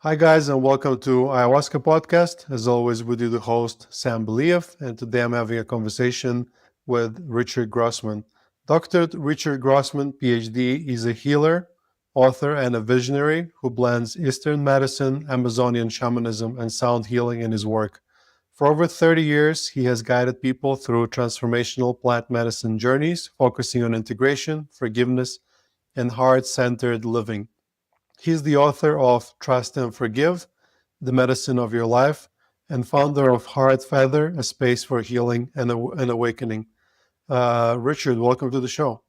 Hi, guys, and welcome to Ayahuasca podcast. As always, with you, the host, Sam Believ, and today I'm having a conversation with Richard Grossman. Dr. Richard Grossman, PhD, is a healer, author, and a visionary who blends Eastern medicine, Amazonian shamanism, and sound healing in his work. For over 30 years, he has guided people through transformational plant medicine journeys, focusing on integration, forgiveness, and heart centered living. He's the author of Trust and Forgive, The Medicine of Your Life, and founder of Heart Feather, a space for healing and awakening. Richard, welcome to the show.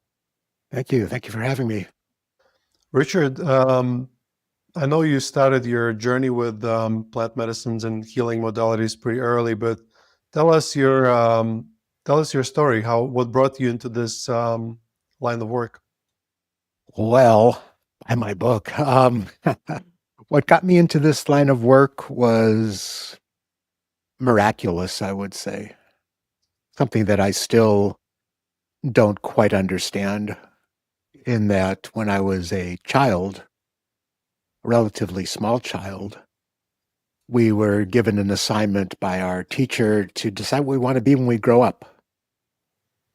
Thank you. Thank you for having me. Richard, I know you started your journey with plant medicines and healing modalities pretty early, but tell us your tell us your story. What brought you into this line of work? Well, by my book. What got me into this line of work was miraculous, I would say. Something that I still don't quite understand, in that when I was a child, a relatively small child, we were given an assignment by our teacher to decide what we want to be when we grow up.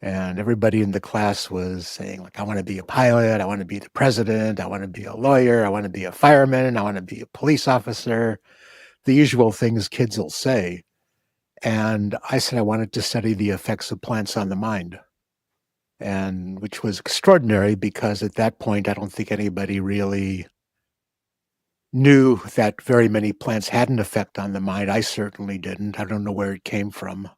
And everybody in the class was saying, like, I want to be a pilot, I want to be the president, I want to be a lawyer, I want to be a fireman, I want to be a police officer, the usual things kids will say. And I said I wanted to study the effects of plants on the mind. And which was extraordinary because at that point, I don't think anybody really knew that very many plants had an effect on the mind. I certainly didn't. I don't know where it came from.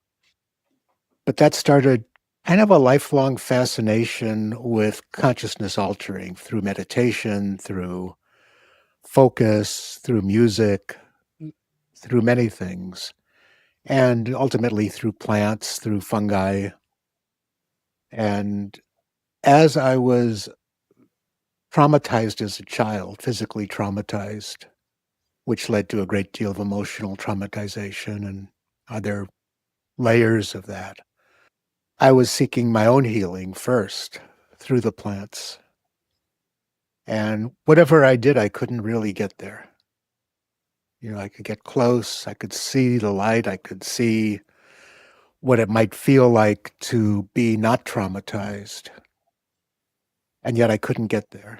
But that started kind of a lifelong fascination with consciousness altering through meditation, through focus, through music, through many things, and ultimately through plants, through fungi. And as I was traumatized as a child, physically traumatized, which led to a great deal of emotional traumatization and other layers of that, I was seeking my own healing first through the plants. And whatever I did, I couldn't really get there. I could get close, I could see the light, I could see what it might feel like to be not traumatized. And yet I couldn't get there.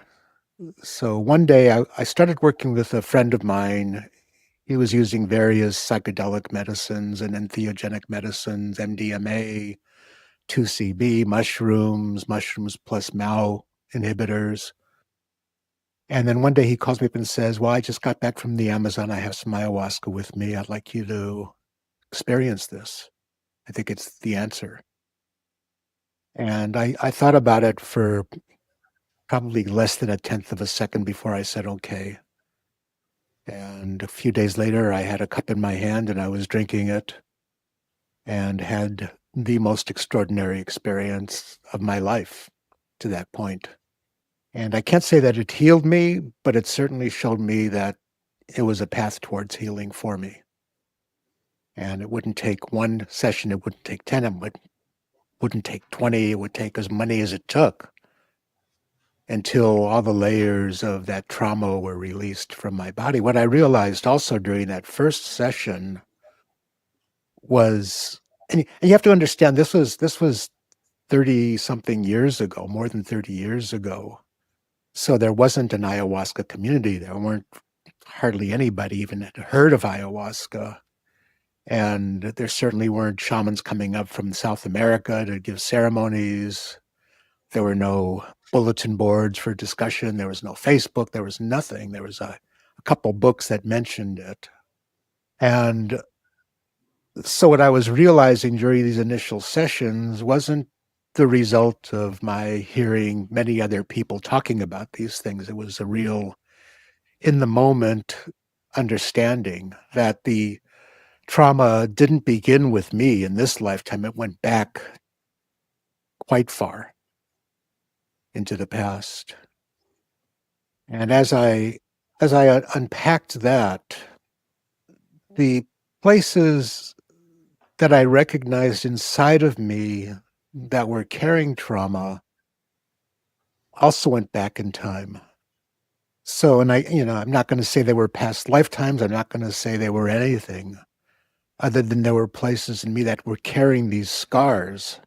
So one day I started working with a friend of mine. He was using various psychedelic medicines and entheogenic medicines, MDMA, 2CB, mushrooms plus MAO inhibitors. And then one day he calls me up and says, well, I just got back from the Amazon. I have some ayahuasca with me. I'd like you to experience this. I think it's the answer. And I thought about it for probably less than a tenth of a second before I said, okay. And a few days later, I had a cup in my hand and I was drinking it and had the most extraordinary experience of my life to that point. And I can't say that it healed me, but it certainly showed me that it was a path towards healing for me. And it wouldn't take one session, it wouldn't take 10, it wouldn't take 20, it would take as many as it took until all the layers of that trauma were released from my body. What I realized also during that first session was, and you have to understand, this was 30 something years ago, more than 30 years ago. So there wasn't an ayahuasca community. There weren't hardly anybody even had heard of ayahuasca. And there certainly weren't shamans coming up from South America to give ceremonies. There were no bulletin boards for discussion. There was no Facebook. There was nothing. There was a couple books that mentioned it. And so what I was realizing during these initial sessions wasn't the result of my hearing many other people talking about these things. It was a real, in the moment, understanding that the trauma didn't begin with me in this lifetime. It went back quite far into the past. And as I unpacked that, the places that I recognized inside of me that were carrying trauma also went back in time. So, and I'm not going to say they were past lifetimes. I'm not going to say they were anything other than there were places in me that were carrying these scars,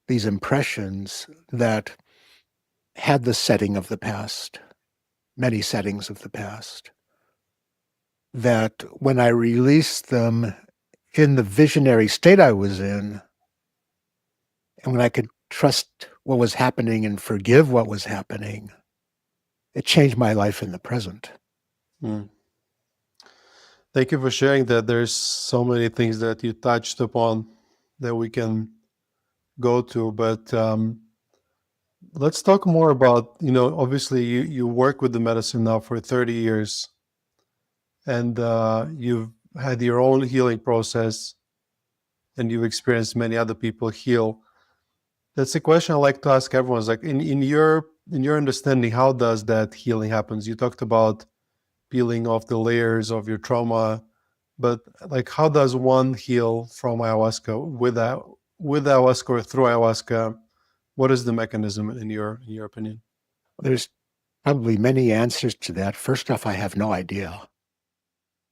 these impressions that had the setting of the past, many settings of the past, that when I released them in the visionary state I was in, and when I could trust what was happening and forgive what was happening, it changed my life in the present. Mm. Thank you for sharing that. There's so many things that you touched upon that we can go to, but let's talk more about, obviously you work with the medicine now for 30 years, and you've had your own healing process, and you've experienced many other people heal. That's a question I like to ask everyone. Is like in your understanding, how does that healing happens? You talked about peeling off the layers of your trauma, but like how does one heal from ayahuasca with ayahuasca or through ayahuasca? What is the mechanism in your opinion? There's probably many answers to that. First off, I have no idea.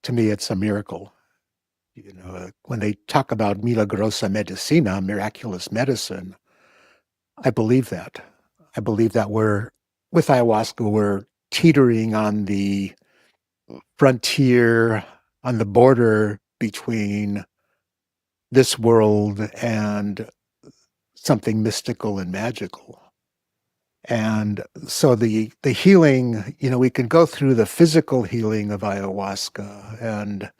To me, it's a miracle. When they talk about milagrosa medicina, miraculous medicine, I believe that. I believe that with ayahuasca, we're teetering on the frontier, on the border between this world and something mystical and magical. And so the healing, we can go through the physical healing of ayahuasca and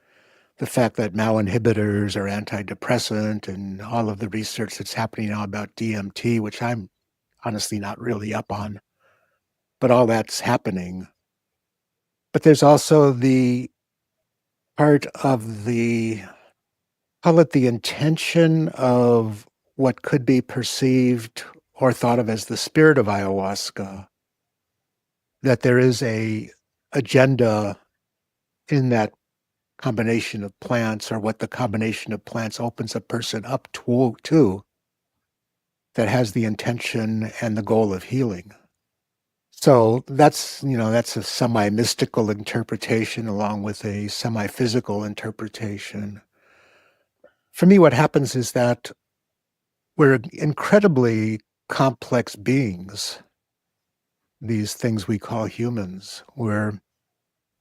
the fact that MAO inhibitors are antidepressant and all of the research that's happening now about DMT, which I'm honestly not really up on, but all that's happening. But there's also the part of call it the intention of what could be perceived or thought of as the spirit of ayahuasca, that there is a agenda in that combination of plants, or what the combination of plants opens a person up to, that has the intention and the goal of healing. So that's a semi-mystical interpretation along with a semi-physical interpretation. For me, what happens is that we're incredibly complex beings, these things we call humans. We're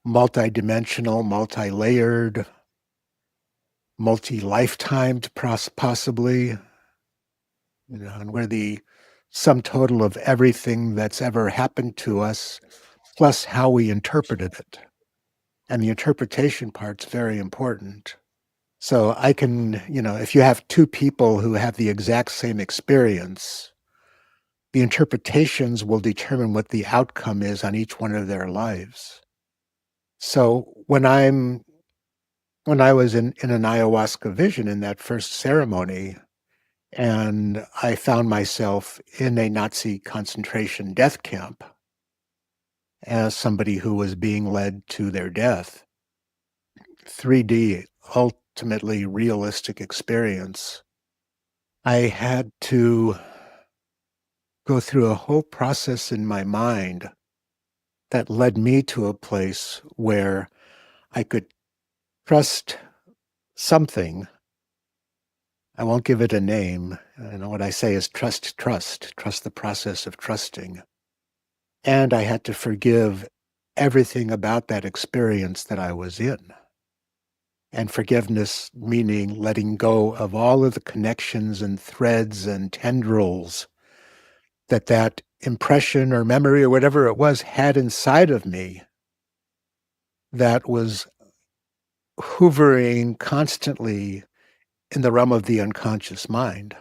multidimensional, multi-layered, multi-lifetimed, possibly, and we're the sum total of everything that's ever happened to us, plus how we interpreted it. And the interpretation part's very important. So I can, if you have two people who have the exact same experience, the interpretations will determine what the outcome is on each one of their lives. So when I was in an ayahuasca vision in that first ceremony, and I found myself in a Nazi concentration death camp as somebody who was being led to their death, 3D, ultimately realistic experience, I had to go through a whole process in my mind that led me to a place where I could trust something. I won't give it a name. What I say is trust the process of trusting. And I had to forgive everything about that experience that I was in. And forgiveness meaning letting go of all of the connections and threads and tendrils that impression or memory or whatever it was had inside of me, that was hovering constantly in the realm of the unconscious mind.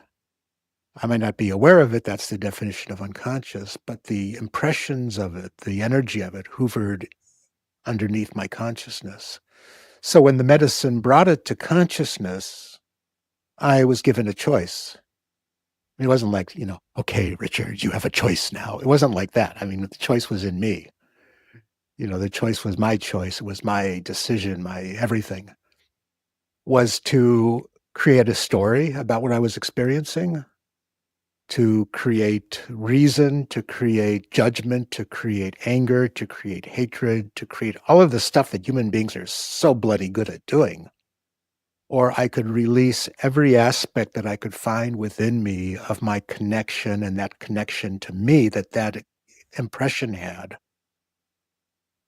I might not be aware of it, that's the definition of unconscious, but the impressions of it, the energy of it, hovered underneath my consciousness. So when the medicine brought it to consciousness, I was given a choice. It wasn't like, okay, Richard, you have a choice now. It wasn't like that. I mean, the choice was in me. The choice was my choice. It was my decision, my everything, was to create a story about what I was experiencing, to create reason, to create judgment, to create anger, to create hatred, to create all of the stuff that human beings are so bloody good at doing. Or I could release every aspect that I could find within me of my connection and that connection to me that that impression had,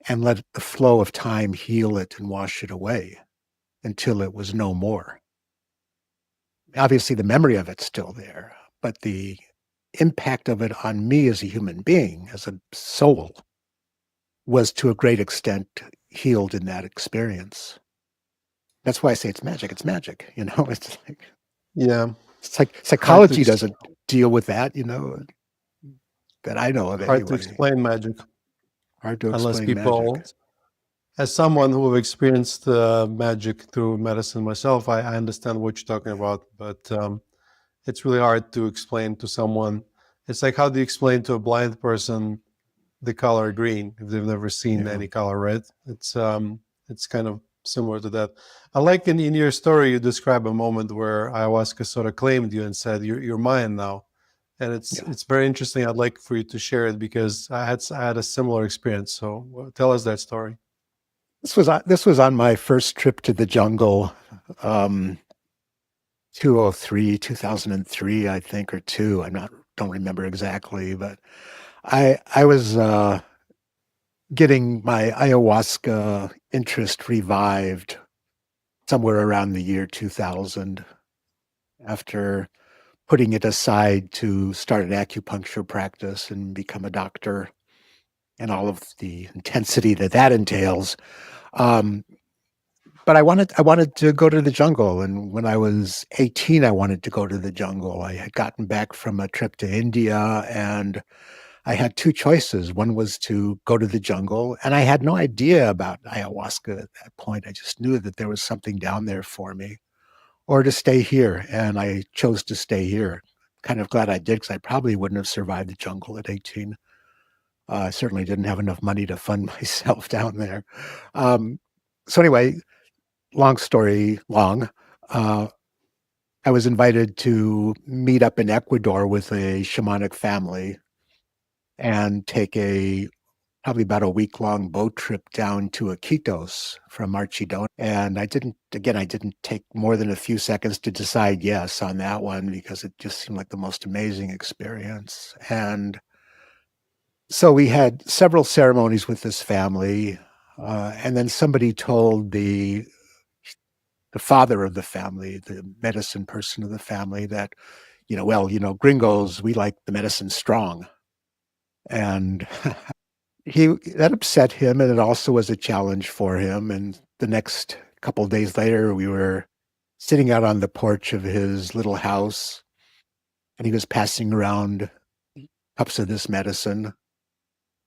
and let the flow of time heal it and wash it away until it was no more. Obviously, the memory of it's still there, but the impact of it on me as a human being, as a soul, was to a great extent healed in that experience. That's why I say it's magic. It's magic. Yeah, It's like hard to psychology doesn't deal with that, that I know of hard to anyway. explain magic Hard to unless explain magic. people. As someone who have experienced magic through medicine myself, I understand what you're talking about, but it's really hard to explain to someone. It's like, how do you explain to a blind person the color green if they've never seen Yeah. any color red? It's kind of similar to that. I like in your story you describe a moment where ayahuasca sort of claimed you and said you're mine now, and Yeah. it's very interesting. I'd like for you to share it because I had a similar experience. So tell us that story. This was on my first trip to the jungle, 2003, I think, or two. Don't remember exactly, but I was getting my ayahuasca interest revived somewhere around the year 2000 after putting it aside to start an acupuncture practice and become a doctor and all of the intensity that that entails. Um, but I wanted to go to the jungle, and when I was 18, I wanted to go to the jungle. I had gotten back from a trip to India, and I had two choices. One was to go to the jungle, and I had no idea about ayahuasca at that point. I just knew that there was something down there for me, or to stay here, and I chose to stay here. Kind of glad I did, because I probably wouldn't have survived the jungle at 18. I certainly didn't have enough money to fund myself down there. Um, so anyway, long story long, uh, I was invited to meet up in Ecuador with a shamanic family and take a probably about a week-long boat trip down to Iquitos from Archidona. And I didn't take more than a few seconds to decide yes on that one, because it just seemed like the most amazing experience. And so we had several ceremonies with this family. And then somebody told the father of the family, the medicine person of the family, that, gringos, we like the medicine strong. And that upset him, and it also was a challenge for him. And the next couple of days later, we were sitting out on the porch of his little house, and he was passing around cups of this medicine,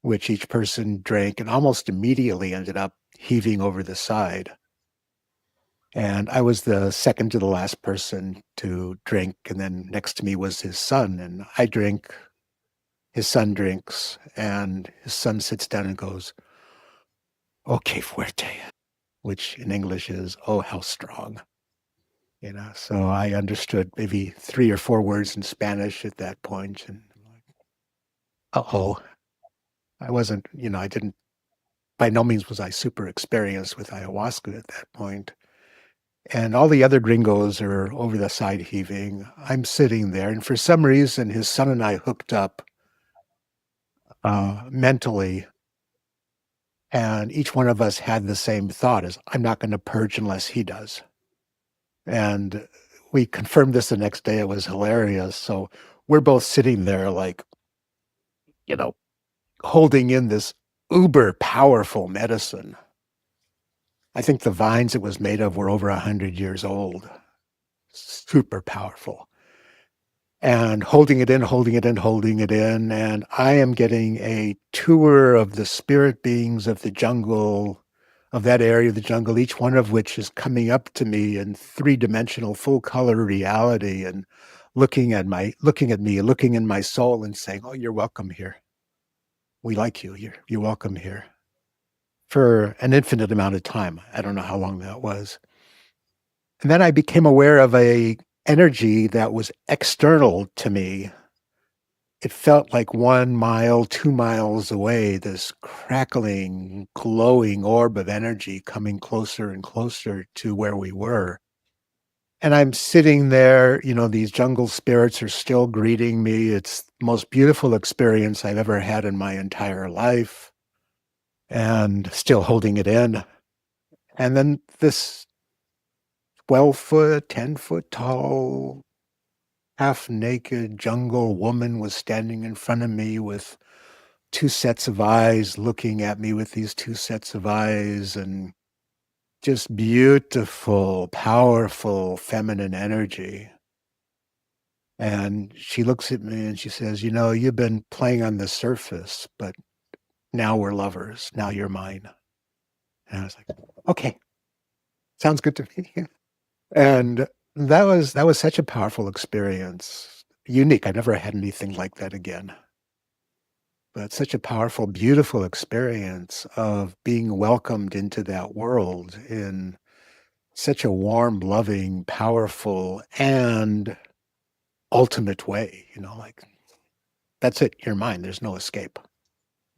which each person drank and almost immediately ended up heaving over the side. And I was the second to the last person to drink, and then next to me was his son, and I drink, his son drinks, and his son sits down and goes, "Okay, fuerte," which in English is, "Oh, how strong." So I understood maybe 3 or 4 words in Spanish at that point, and I'm like, uh-oh. I wasn't, I didn't by no means was I super experienced with ayahuasca at that point. And all the other gringos are over the side heaving. I'm sitting there, and for some reason, his son and I hooked up mentally, and each one of us had the same thought: is I'm not going to purge unless he does. And we confirmed this the next day. It was hilarious. So we're both sitting there, like, you know, holding in this uber powerful medicine. I think the vines it was made of were over 100 years old. Super powerful. And holding it in, holding it in, holding it in. And I am getting a tour of the spirit beings of the jungle, of that area of the jungle, each one of which is coming up to me in three-dimensional, full-color reality, and looking at me, looking in my soul and saying, "Oh, you're welcome here. We like you. You're welcome here." For an infinite amount of time. I don't know how long that was. And then I became aware of a energy that was external to me, it felt like 1 mile, 2 miles away, this crackling, glowing orb of energy coming closer and closer to where we were. And I'm sitting there, these jungle spirits are still greeting me. It's the most beautiful experience I've ever had in my entire life, and still holding it in. And then this 12-foot, 10-foot tall, half-naked jungle woman was standing in front of me with 2 sets of eyes, looking at me with these 2 sets of eyes, and just beautiful, powerful, feminine energy. And she looks at me and she says, you've been playing on the surface, but now we're lovers. Now you're mine. And I was like, okay, sounds good to me. And that was such a powerful experience. Unique. I've never had anything like that again. But such a powerful, beautiful experience of being welcomed into that world in such a warm, loving, powerful, and ultimate way, like that's it, you're mine. There's no escape.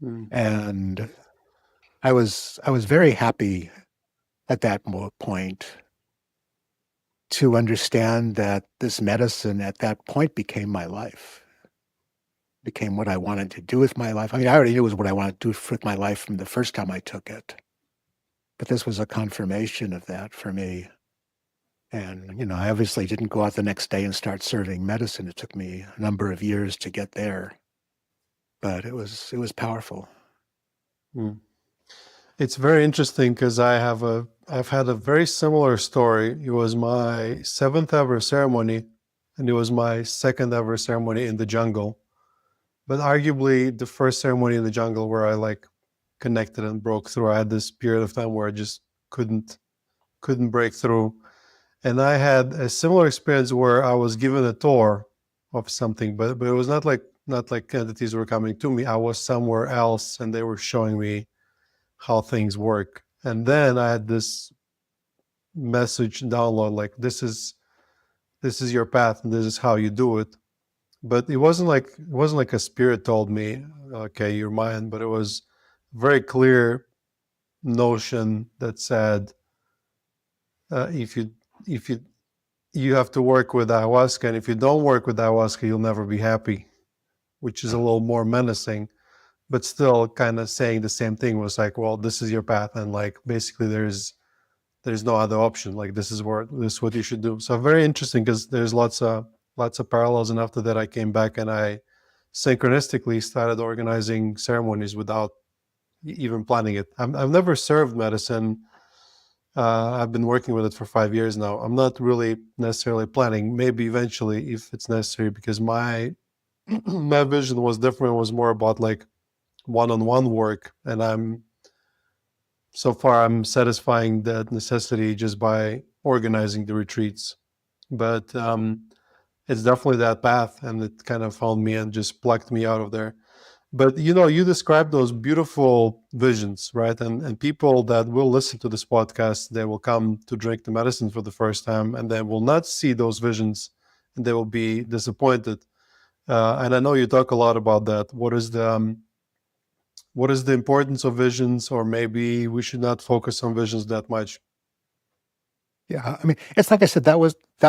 Mm. And I was very happy at that point to understand that this medicine at that point became my life, became what I wanted to do with my life. I mean, I already knew it was what I wanted to do with my life from the first time I took it. But this was a confirmation of that for me. And, I obviously didn't go out the next day and start serving medicine. It took me a number of years to get there. But it was powerful. Mm. It's very interesting because I've had a very similar story. It was my 7th ever ceremony, and it was my 2nd ever ceremony in the jungle. But arguably the first ceremony in the jungle where I like connected and broke through. I had this period of time where I just couldn't break through. And I had a similar experience where I was given a tour of something, but it was not like entities were coming to me. I was somewhere else and they were showing me how things work. And then I had this message download like this is your path and this is how you do it. But it wasn't like a spirit told me, okay, you're mine, but it was very clear notion that said, if you have to work with ayahuasca, and if you don't work with ayahuasca, you'll never be happy, which is a little more menacing, but still kind of saying the same thing. Was like, well, this is your path, and like basically there's no other option. Like this is what you should do. So very interesting because there's lots of parallels. And after that, I came back and I synchronistically started organizing ceremonies without even planning it. I've never served medicine. I've been working with it for 5 years now. I'm not really necessarily planning. Maybe eventually, if it's necessary, because my my vision was different. It was more about like one-on-one work, and so far I'm satisfying that necessity just by organizing the retreats. But it's definitely that path, and it kind of found me and just plucked me out of there. But you describe those beautiful visions, right? And people that will listen to this podcast, they will come to drink the medicine for the first time, and they will not see those visions, and they will be disappointed. And I know you talk a lot about that. What is the importance of visions, or maybe we should not focus on visions that much? Yeah, I mean, it's like I said, that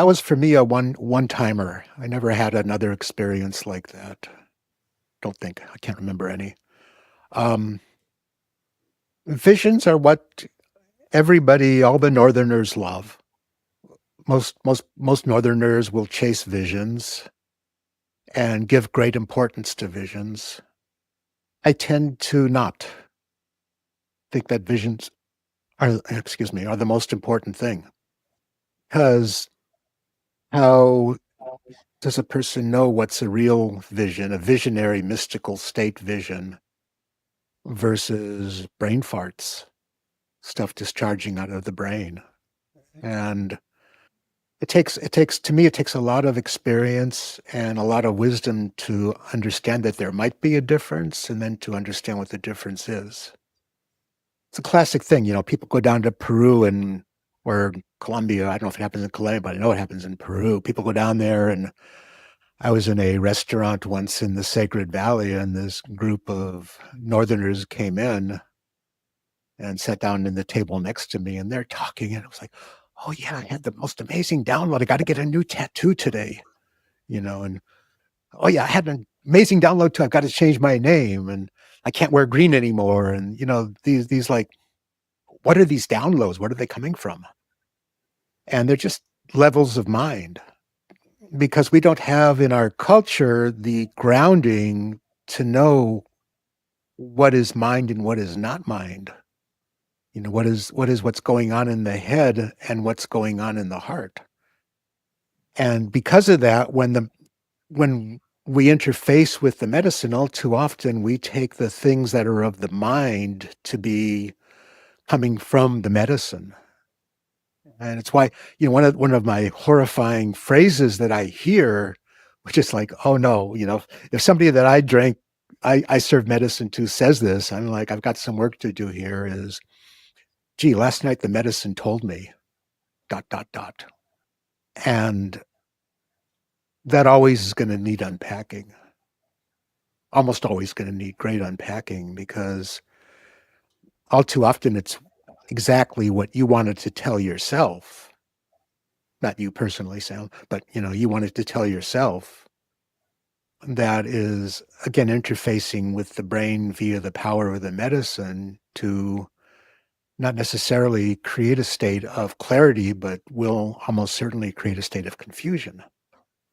was for me a one-timer. I never had another experience like that. Don't think. I can't remember any. Um, Visions are what everybody, all the Northerners love. Most Northerners will chase visions and give great importance to visions. I tend to not think that visions are the most important thing. Because how does a person know what's a real vision, a visionary, mystical state vision, versus brain farts, stuff discharging out of the brain? And it takes a lot of experience and a lot of wisdom to understand that there might be a difference, and then to understand what the difference is. It's a classic thing, people go down to Peru or Colombia. I don't know if it happens in Colombia, but I know it happens in Peru. People go down there and I was in a restaurant once in the Sacred Valley, and this group of Northerners came in and sat down in the table next to me, and they're talking, and it was like, "Oh yeah, I had the most amazing download. I got to get a new tattoo today, and oh yeah, I had an amazing download too. I've got to change my name, and I can't wear green anymore." And these like, what are these downloads? What are they coming from? And they're just levels of mind, because we don't have in our culture the grounding to know what is mind and what is not mind. What is what's going on in the head and what's going on in the heart. And because of that, when we interface with the medicine, all too often we take the things that are of the mind to be coming from the medicine. And it's why, one of my horrifying phrases that I hear, which is like, oh no, if somebody that I serve medicine to says this, I'm like, I've got some work to do here, is, gee, last night the medicine told me, dot, dot, dot. And that always is going to need unpacking, almost always going to need great unpacking, because all too often it's exactly what you wanted to tell yourself. Not you personally, Sam, but you wanted to tell yourself, that is, again, interfacing with the brain via the power of the medicine to not necessarily create a state of clarity, but will almost certainly create a state of confusion.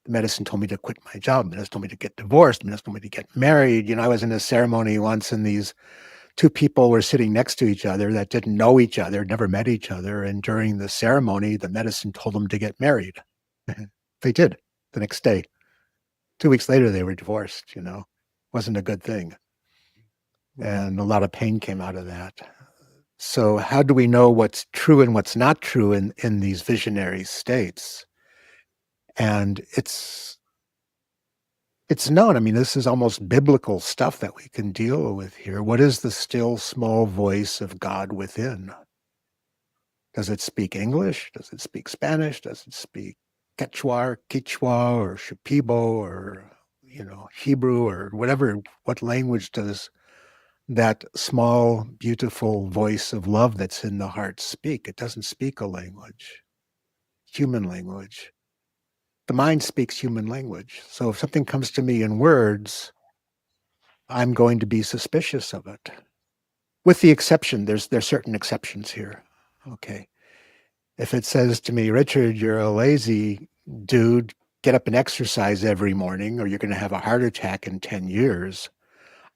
The medicine told me to quit my job. The medicine told me to get divorced. The medicine told me to get married. I was in a ceremony once, and these two people were sitting next to each other that didn't know each other, never met each other. And during the ceremony, the medicine told them to get married. They did the next day. 2 weeks later, they were divorced. Wasn't a good thing. And a lot of pain came out of that. So how do we know what's true and what's not true in these visionary states? And it's known. I mean, this is almost biblical stuff that we can deal with here. What is the still small voice of God within? Does it speak English? Does it speak Spanish? Does it speak Quechua, or Shipibo, or Hebrew, or whatever? What language does that small, beautiful voice of love that's in the heart speak? It doesn't speak a language, human language. The mind speaks human language. So if something comes to me in words, I'm going to be suspicious of it. With the exception, there's certain exceptions here. Okay. If it says to me, Richard, you're a lazy dude, get up and exercise every morning, or you're going to have a heart attack in 10 years,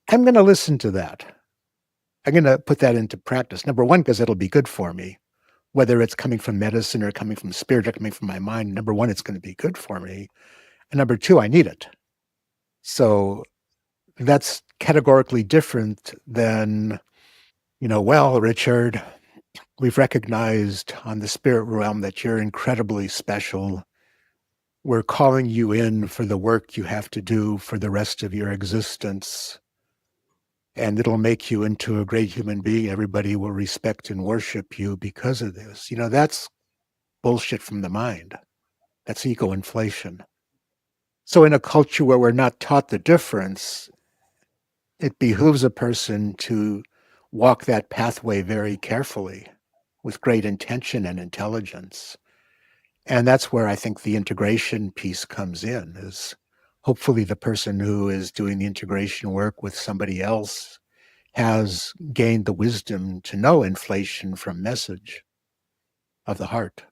I'm going to listen to that. I'm going to put that into practice. Number one, because it'll be good for me, whether it's coming from medicine or coming from spirit or coming from my mind. Number one, it's going to be good for me. And number two, I need it. So that's categorically different than, well, Richard, we've recognized on the spirit realm that you're incredibly special. We're calling you in for the work you have to do for the rest of your existence. And it'll make you into a great human being. Everybody will respect and worship you because of this. That's bullshit from the mind. That's ego inflation. So in a culture where we're not taught the difference, it behooves a person to walk that pathway very carefully with great intention and intelligence. And that's where I think the integration piece comes in, is hopefully the person who is doing the integration work with somebody else has gained the wisdom to know inflation from message of the heart.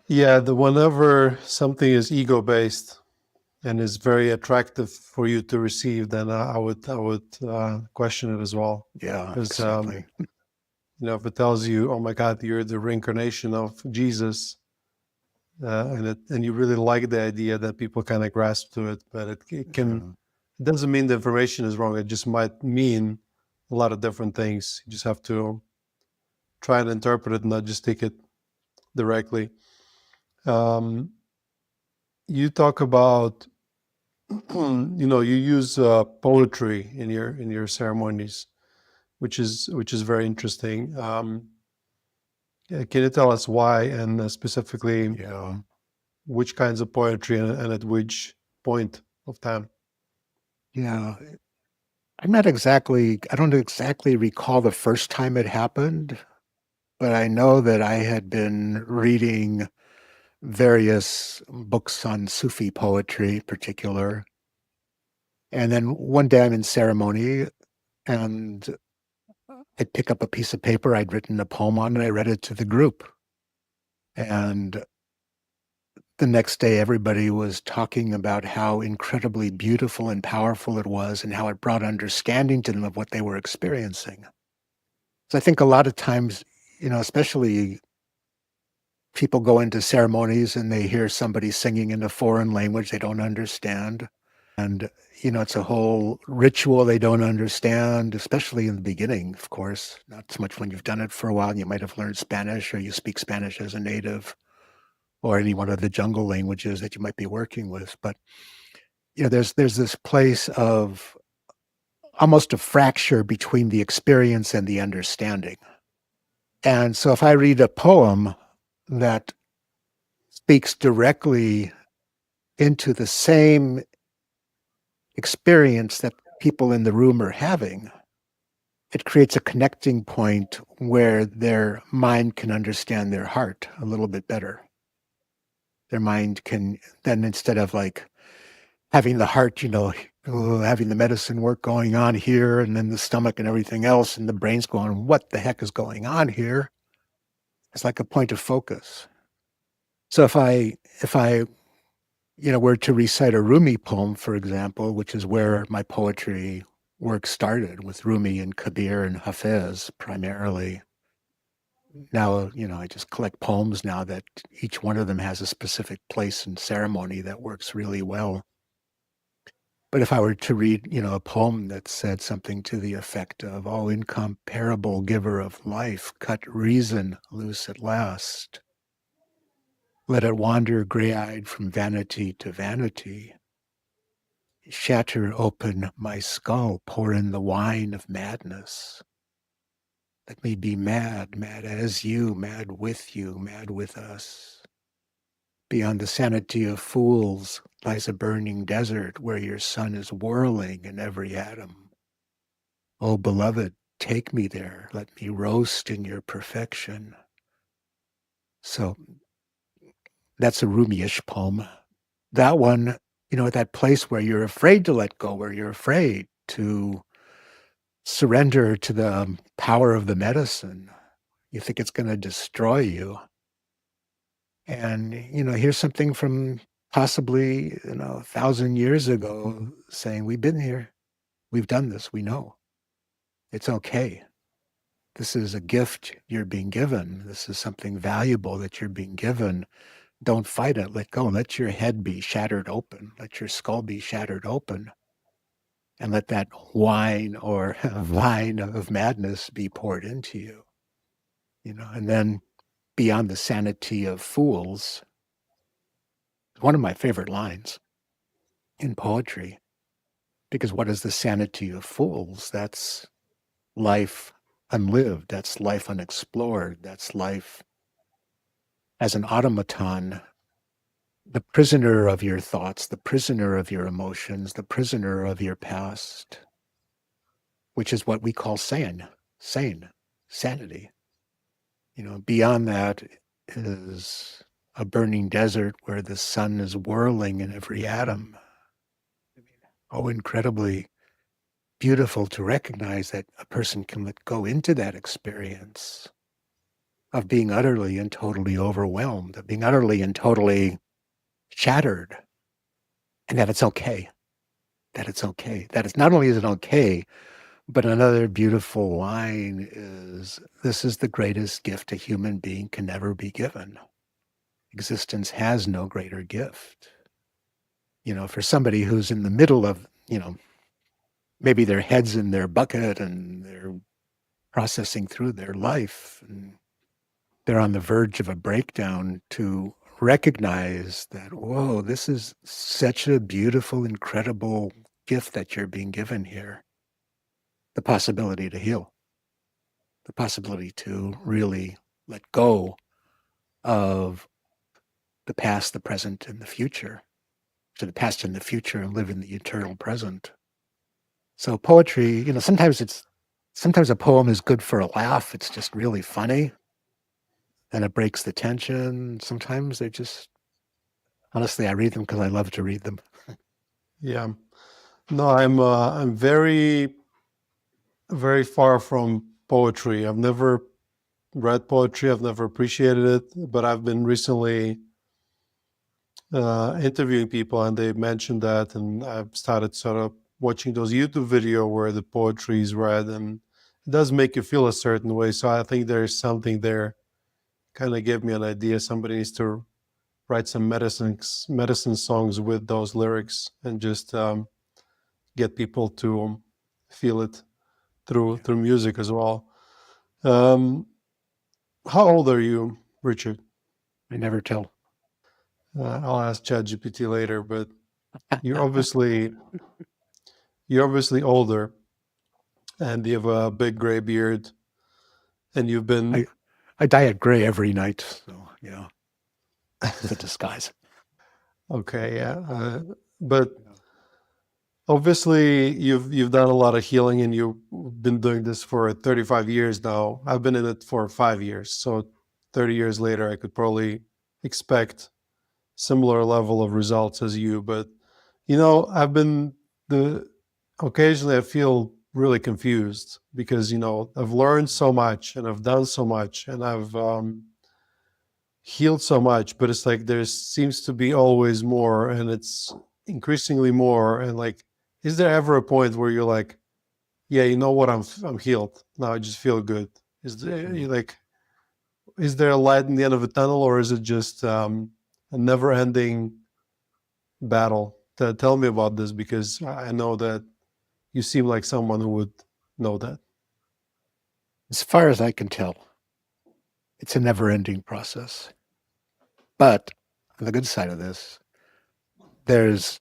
Yeah, the whenever something is ego based and is very attractive for you to receive, then I would question it as well. Yeah, Because exactly. if it tells you, "Oh my God, you're the reincarnation of Jesus," and you really like the idea, that people kind of grasp to it, but it doesn't mean the information is wrong. It just might mean a lot of different things. You just have to try and interpret it, not just take it directly. Um, you talk about, you use poetry in your ceremonies, which is very interesting. Can you tell us why, and specifically Yeah. which kinds of poetry, and at which point of time? Yeah. I don't exactly recall the first time it happened, but I know that I had been reading various books on Sufi poetry in particular. And then one day I'm in ceremony and I'd pick up a piece of paper I'd written a poem on and I read it to the group. And the next day, everybody was talking about how incredibly beautiful and powerful it was and how it brought understanding to them of what they were experiencing. So I think a lot of times, especially people go into ceremonies and they hear somebody singing in a foreign language they don't understand. And, it's a whole ritual they don't understand, especially in the beginning, of course, not so much when you've done it for a while and you might have learned Spanish or you speak Spanish as a native or any one of the jungle languages that you might be working with. But, there's this place of almost a fracture between the experience and the understanding. And so if I read a poem that speaks directly into the same experience that people in the room are having, it creates a connecting point where their mind can understand their heart a little bit better. Their mind can then, instead of like having the heart, having the medicine work going on here and then the stomach and everything else, and the brain's going, what the heck is going on here? It's like a point of focus. So if I were to recite a Rumi poem, for example, which is where my poetry work started with Rumi and Kabir and Hafez primarily. Now, I just collect poems now that each one of them has a specific place and ceremony that works really well. But if I were to read, a poem that said something to the effect of, "Oh, incomparable giver of life, cut reason loose at last. Let it wander gray-eyed from vanity to vanity. Shatter open my skull, pour in the wine of madness. Let me be mad, mad as you, mad with you, mad with us. Beyond the sanity of fools lies a burning desert where your sun is whirling in every atom. Oh, beloved, take me there. Let me roast in your perfection." So that's a Rumi-ish poem. That one, at that place where you're afraid to let go, where you're afraid to surrender to the power of the medicine. You think it's going to destroy you. And, here's something from possibly, 1,000 years ago saying, we've been here. We've done this. We know. It's okay. This is a gift you're being given. This is something valuable that you're being given. Don't fight it. Let go. Let your head be shattered open. Let your skull be shattered open. And let that wine or vine of madness be poured into you. And then beyond the sanity of fools, one of my favorite lines in poetry, because what is the sanity of fools? That's life unlived. That's life unexplored. That's life as an automaton, the prisoner of your thoughts, the prisoner of your emotions, the prisoner of your past, which is what we call sanity. Beyond that is a burning desert where the sun is whirling in every atom. Oh, incredibly beautiful to recognize that a person can let go into that experience of being utterly and totally overwhelmed, of being utterly and totally shattered, and that it's okay. That it's okay. That it's not only is it okay, but another beautiful line is, this is the greatest gift a human being can ever be given. Existence has no greater gift. For somebody who's in the middle of, maybe their head's in their bucket and they're processing through their life and they're on the verge of a breakdown, to recognize that, whoa, this is such a beautiful, incredible gift that you're being given here. The possibility to heal, the possibility to really let go of the past, the present, and the future. to the past and the future and live in the eternal present. So poetry, sometimes a poem is good for a laugh. It's just really funny and it breaks the tension. Sometimes they're just, honestly, I read them because I love to read them. Yeah. No, I'm very, very far from poetry. I've never read poetry. I've never appreciated it, but I've been recently interviewing people, and they mentioned that, and I've started sort of watching those YouTube video where the poetry is read, and it does make you feel a certain way. So I think there's something there. Kind of gave me an idea. Somebody needs to write some medicine songs with those lyrics, and just get people to feel it Yeah. through music as well. Um, how old are you, Richard? I never tell. I'll ask ChatGPT later, but you're obviously you're obviously older, and you have a big gray beard, and you've been I dye it gray every night. So, it's a disguise. okay, yeah. But obviously, you've done a lot of healing, and you've been doing this for 35 years now. I've been in it for 5 years, so 30 years later, I could probably expect similar level of results as you. But I've been the occasionally I feel really confused because I've learned so much and I've done so much and I've healed so much, but it's like there seems to be always more, and it's increasingly more. And like, is there ever a point where you're like, yeah, you know what, I'm healed now, I just feel good? Is there like, is there a light in the end of the tunnel, or is it just a never ending battle? Tell me about this, because I know that you seem like someone who would know that. As far as I can tell, it's a never ending process. But on the good side of this, there's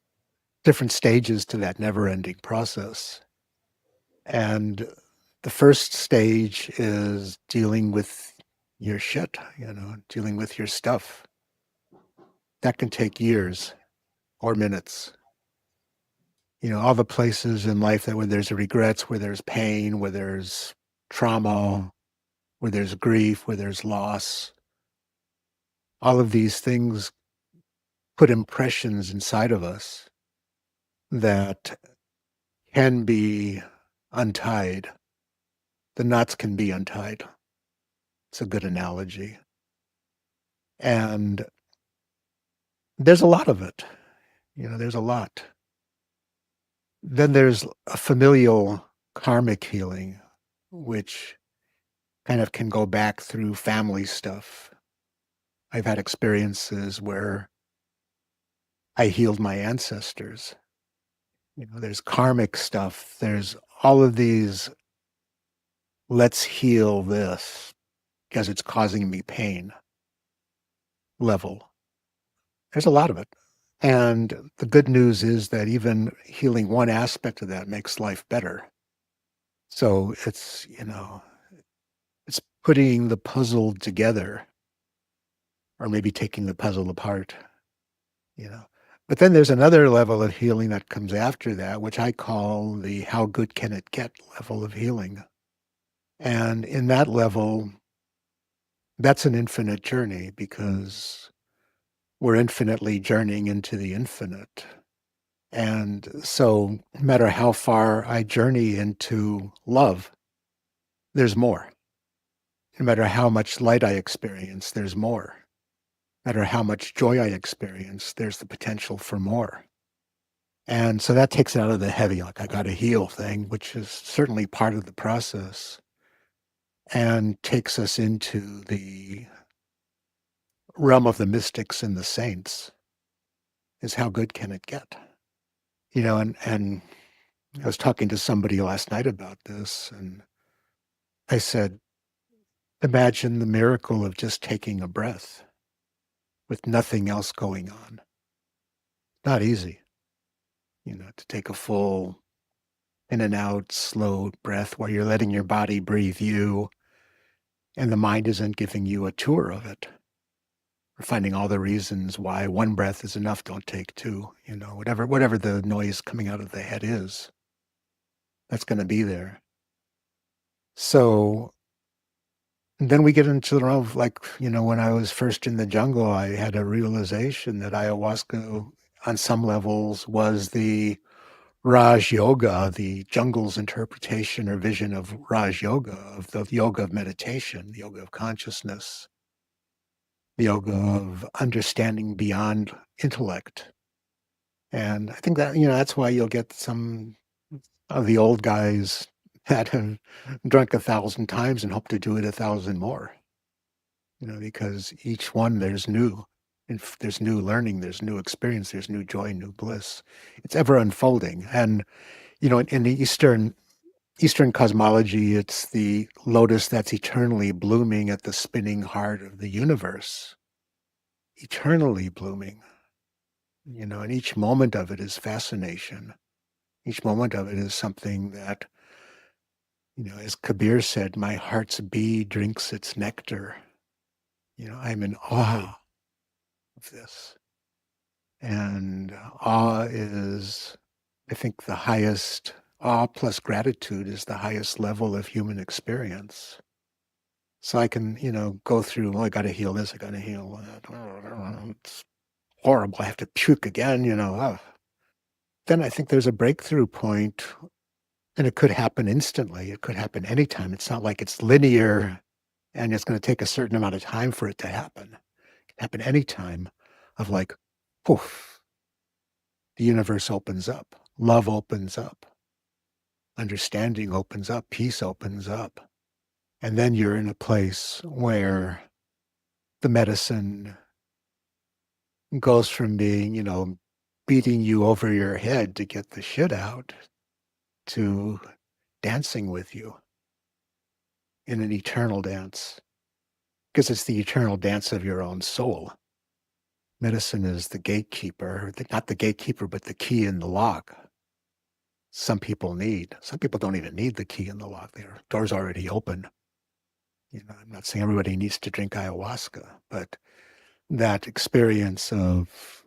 different stages to that never ending process. And the first stage is dealing with your shit, dealing with your stuff. That can take years or minutes. All the places in life where there's regrets, where there's pain, where there's trauma, where there's grief, where there's loss, all of these things put impressions inside of us that can be untied. The knots can be untied. It's a good analogy. And there's a lot of it. There's a lot. Then there's a familial karmic healing, which kind of can go back through family stuff. I've had experiences where I healed my ancestors. There's karmic stuff. There's all of these, let's heal this because it's causing me pain level. There's a lot of it. And the good news is that even healing one aspect of that makes life better. So it's putting the puzzle together, or maybe taking the puzzle apart, you know. But then there's another level of healing that comes after that, which I call the how good can it get level of healing. And in that level, that's an infinite journey because we're infinitely journeying into the infinite. And so, no matter how far I journey into love, there's more. No matter how much light I experience, there's more. No matter how much joy I experience, there's the potential for more. And so that takes it out of the heavy, like I got to heal thing, which is certainly part of the process, and takes us into the realm of the mystics and the saints. Is how good can it get? And I was talking to somebody last night about this, and I said, imagine the miracle of just taking a breath with nothing else going on. Not easy, to take a full in and out, slow breath where you're letting your body breathe you, and the mind isn't giving you a tour of it. We're finding all the reasons why one breath is enough, don't take two. Whatever the noise coming out of the head is, that's going to be there. So then we get into the realm of when I was first in the jungle, I had a realization that ayahuasca on some levels was the Raj Yoga, the jungle's interpretation or vision of Raj Yoga, of the yoga of meditation, the yoga of consciousness, the yoga of understanding beyond intellect. And I think that, that's why you'll get some of the old guys that have drunk 1,000 times and hope to do it 1,000 more, because each one there's new. There's new learning, there's new experience, there's new joy, new bliss. It's ever unfolding. And, in the Eastern cosmology, it's the lotus that's eternally blooming at the spinning heart of the universe, eternally blooming, and each moment of it is fascination. Each moment of it is something that, as Kabir said, my heart's bee drinks its nectar. I'm in awe of this. And awe is, I think, the highest, awe plus gratitude is the highest level of human experience. So I can, go through, I got to heal this, I got to heal that. It's horrible. I have to puke again, Then I think there's a breakthrough point, and it could happen instantly. It could happen anytime. It's not like it's linear and it's going to take a certain amount of time for it to happen. It can happen anytime of poof, the universe opens up, love opens up, understanding opens up, peace opens up. And then you're in a place where the medicine goes from being, beating you over your head to get the shit out to dancing with you in an eternal dance, because it's the eternal dance of your own soul. Medicine is the gatekeeper, not the gatekeeper, but the key in the lock. Some people don't even need the key in the lock. Their door's already open. I'm not saying everybody needs to drink ayahuasca, but that experience of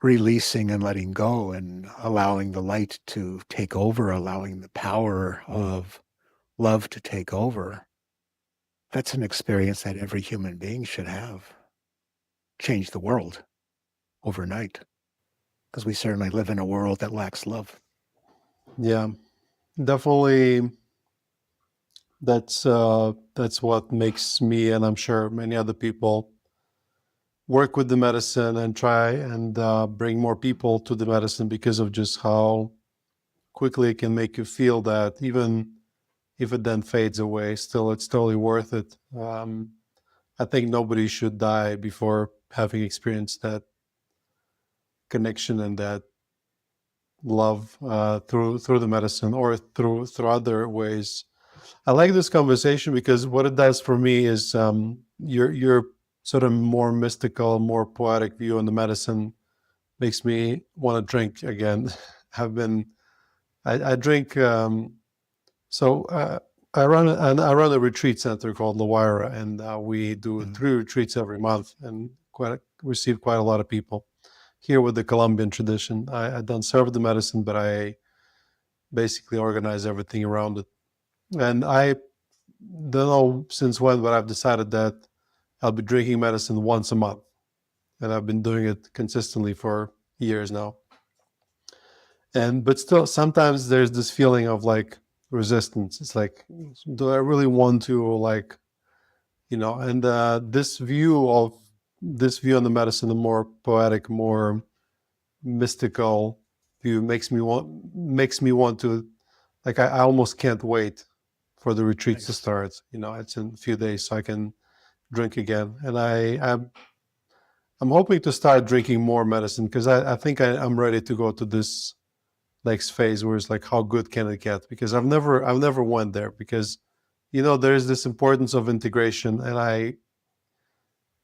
releasing and letting go and allowing the light to take over, allowing the power of love to take over, that's an experience that every human being should have. Change the world overnight, because we certainly live in a world that lacks love. Yeah, definitely. That's what makes me, and I'm sure many other people, work with the medicine and try and bring more people to the medicine, because of just how quickly it can make you feel that even if it then fades away, still it's totally worth it. I think nobody should die before having experienced that connection and that love through the medicine or through other ways. I like this conversation because what it does for me is your sort of more mystical, more poetic view on the medicine makes me want to drink again. I drink. So I run a retreat center called Lawira, and we do 3 retreats every month, and receive quite a lot of people here with the Colombian tradition. I don't serve the medicine, but I basically organize everything around it. And I don't know since when, but I've decided that I'll be drinking medicine once a month, and I've been doing it consistently for years now. But still, sometimes there's this feeling of resistance. It's like, do I really want to And this view on the medicine, the more poetic, more mystical view makes me want to, I almost can't wait for the retreats to start. It's in a few days, so I can drink again. And I'm hoping to start drinking more medicine, because I think I'm ready to go to this next phase where it's how good can it get? Because I've never went there, because there's this importance of integration, and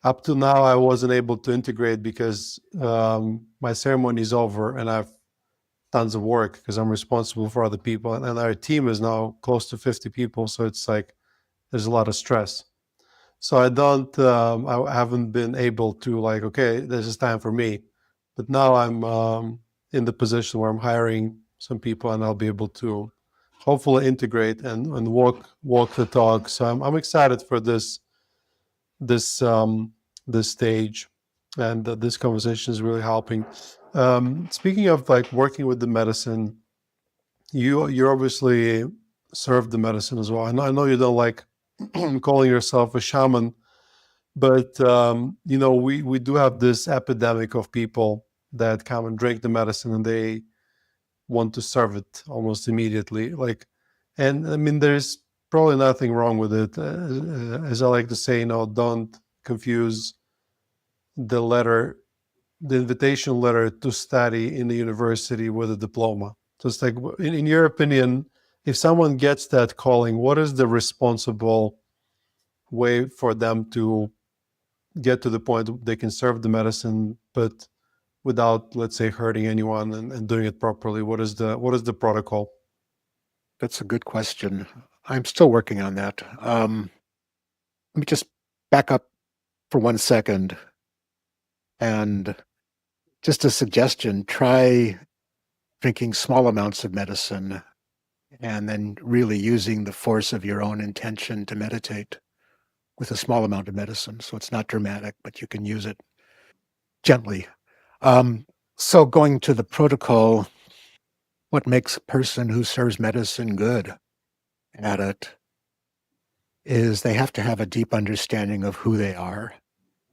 up to now I wasn't able to integrate because my ceremony is over and I've tons of work because I'm responsible for other people, and our team is now close to 50 people, so it's there's a lot of stress. So I haven't been able to like, okay, this is time for me. But now I'm in the position where I'm hiring some people, and I'll be able to hopefully integrate and walk the talk. So I'm excited for this this stage, and this conversation is really helping. Speaking of like working with the medicine, you obviously serve the medicine as well. I know you don't like calling yourself a shaman, but we do have this epidemic of people that come and drink the medicine and they want to serve it almost immediately. Like, and I mean, there's probably nothing wrong with it. As I like to say, don't confuse the letter, the invitation letter to study in the university with a diploma. So it's like, in your opinion, if someone gets that calling, what is the responsible way for them to get to the point they can serve the medicine, but without, let's say, hurting anyone, and doing it properly? What is the protocol? That's a good question. I'm still working on that. Let me just back up for 1 second and just a suggestion, try drinking small amounts of medicine and then really using the force of your own intention to meditate with a small amount of medicine. So it's not dramatic, but you can use it gently. So going to the protocol, what makes a person who serves medicine good at it is they have to have a deep understanding of who they are.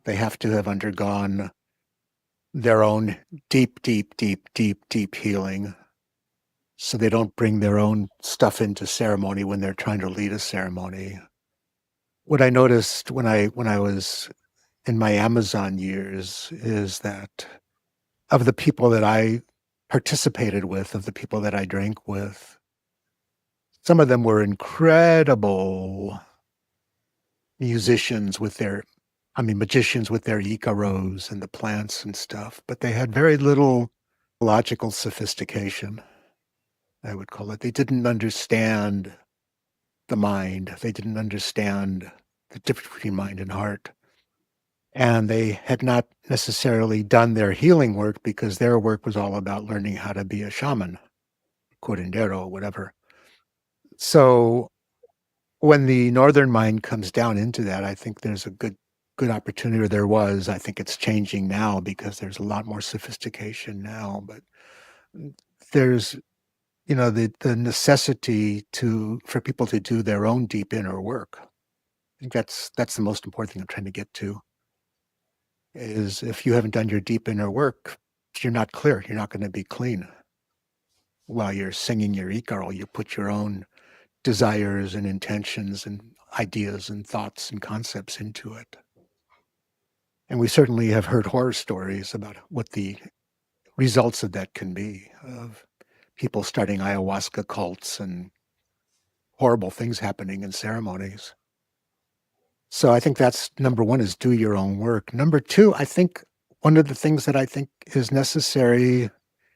They have to have undergone their own deep, deep, deep, deep, deep healing. So they don't bring their own stuff into ceremony when they're trying to lead a ceremony. What I noticed when I was in my Amazon years is that of the people that I participated with, of the people that I drank with, some of them were incredible musicians with their magicians with their Icaros and the plants and stuff, but they had very little logical sophistication, I would call it. They didn't understand the mind. They didn't understand the difference between mind and heart. And they had not necessarily done their healing work because their work was all about learning how to be a shaman, curandero, whatever. So when the northern mind comes down into that, I think there's a good opportunity, or there was. I think it's changing now because there's a lot more sophistication now. But there's the necessity for people to do their own deep inner work. I think that's the most important thing I'm trying to get to. Is if you haven't done your deep inner work, you're not clear. You're not going to be clean. While you're singing your Icaro, you put your own desires and intentions and ideas and thoughts and concepts into it. And we certainly have heard horror stories about what the results of that can be, of people starting ayahuasca cults and horrible things happening in ceremonies. So I think that's number one, is do your own work. Number two, I think one of the things that I think is necessary,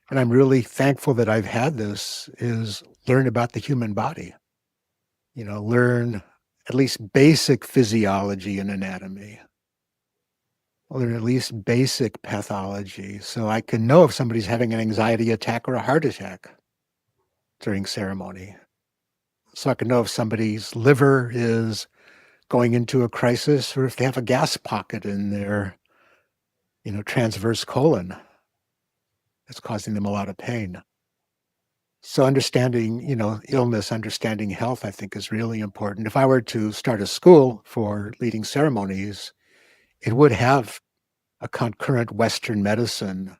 and I'm really thankful that I've had this, is learn about the human body. Learn at least basic physiology and anatomy, or at least basic pathology, so I can know if somebody's having an anxiety attack or a heart attack during ceremony. So I can know if somebody's liver is going into a crisis, or if they have a gas pocket in their, transverse colon that's causing them a lot of pain. So understanding, illness, understanding health, I think is really important. If I were to start a school for leading ceremonies, it would have a concurrent Western medicine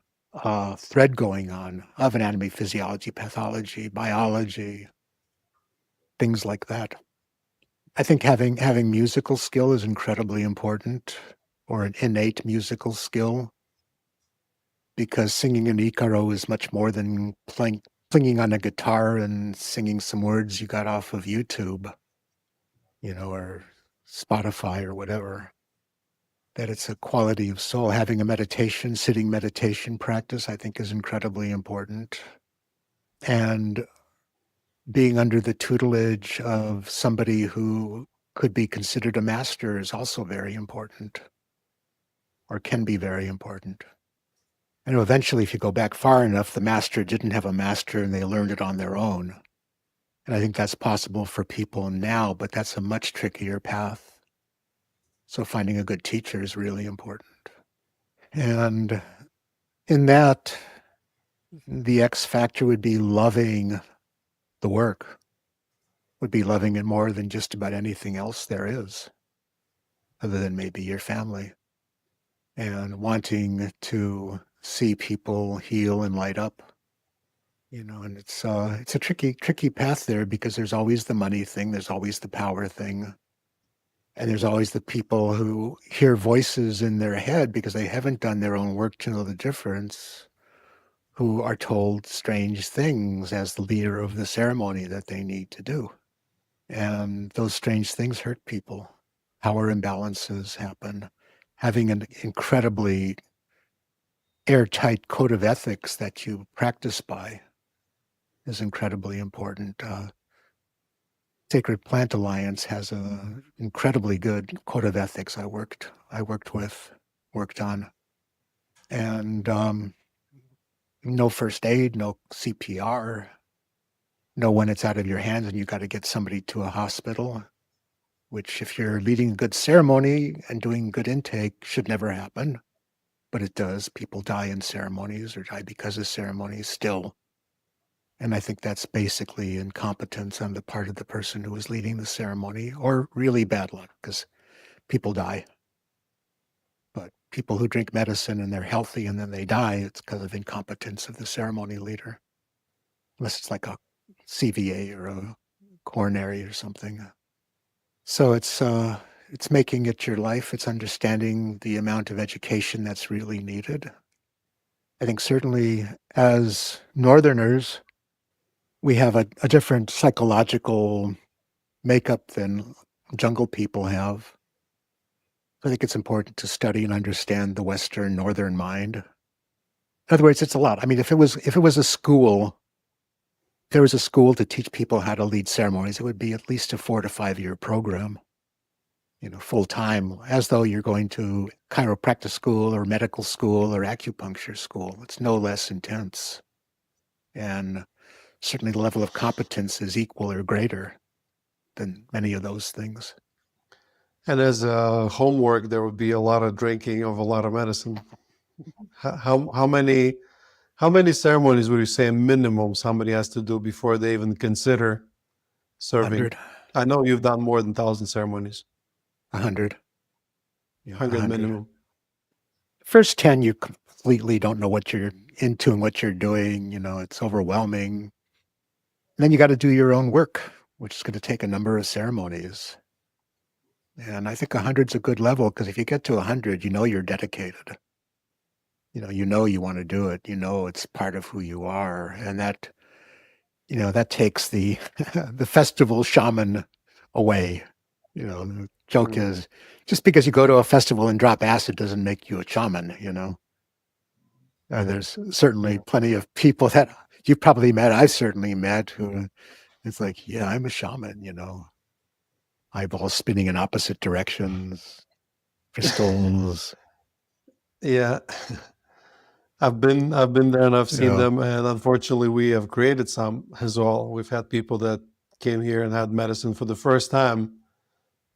thread going on of anatomy, physiology, pathology, biology, things like that. I think having musical skill is incredibly important, or an innate musical skill, because singing an Icaro is much more than playing on a guitar and singing some words you got off of YouTube, or Spotify or whatever. That it's a quality of soul. Having a sitting meditation practice, I think, is incredibly important. And being under the tutelage of somebody who could be considered a master is also very important, or can be very important. And eventually, if you go back far enough, the master didn't have a master and they learned it on their own. And I think that's possible for people now, but that's a much trickier path. So finding a good teacher is really important. And in that, the X factor would be loving the work, would be loving it more than just about anything else there is, other than maybe your family, and wanting to see people heal and light up. And it's a tricky path there, because there's always the money thing, there's always the power thing, and there's always the people who hear voices in their head because they haven't done their own work to know the difference, who are told strange things as the leader of the ceremony that they need to do. And those strange things hurt people. Power imbalances happen. Having an incredibly airtight code of ethics that you practice by is incredibly important. Sacred Plant Alliance has an incredibly good code of ethics I worked on. And no first aid, no CPR, know when it's out of your hands and you got to get somebody to a hospital, which if you're leading a good ceremony and doing good intake should never happen, but it does. People die in ceremonies or die because of ceremonies still. And I think that's basically incompetence on the part of the person who was leading the ceremony, or really bad luck, because people die. But people who drink medicine and they're healthy and then they die, it's because of incompetence of the ceremony leader. Unless it's like a CVA or a coronary or something. So it's making it your life. It's understanding the amount of education that's really needed. I think certainly as Northerners, we have a different psychological makeup than jungle people have. I think it's important to study and understand the Western Northern mind. In other words, it's a lot. I mean, if it was a school, if there was a school to teach people how to lead ceremonies, it would be at least a 4 to 5 year program, full time, as though you're going to chiropractic school or medical school or acupuncture school. It's no less intense. And certainly the level of competence is equal or greater than many of those things. And as homework, there would be a lot of drinking of a lot of medicine. How many ceremonies would you say minimum somebody has to do before they even consider serving? 100. I know you've done more than 1,000 ceremonies. 100. 100 minimum. First 10, you completely don't know what you're into and what you're doing. It's overwhelming. And then you got to do your own work, which is going to take a number of ceremonies. And I think 100's a good level, because if you get to 100, you're dedicated. You want to do it. It's part of who you are. And that takes the the festival shaman away. The joke is, just because you go to a festival and drop acid doesn't make you a shaman. There's certainly plenty of people that you've probably met, I've certainly met, who it's like, yeah, I'm a shaman. Eyeballs spinning in opposite directions, crystals. Yeah. I've been there and I've seen them, and unfortunately we have created some as well. We've had people that came here and had medicine for the first time,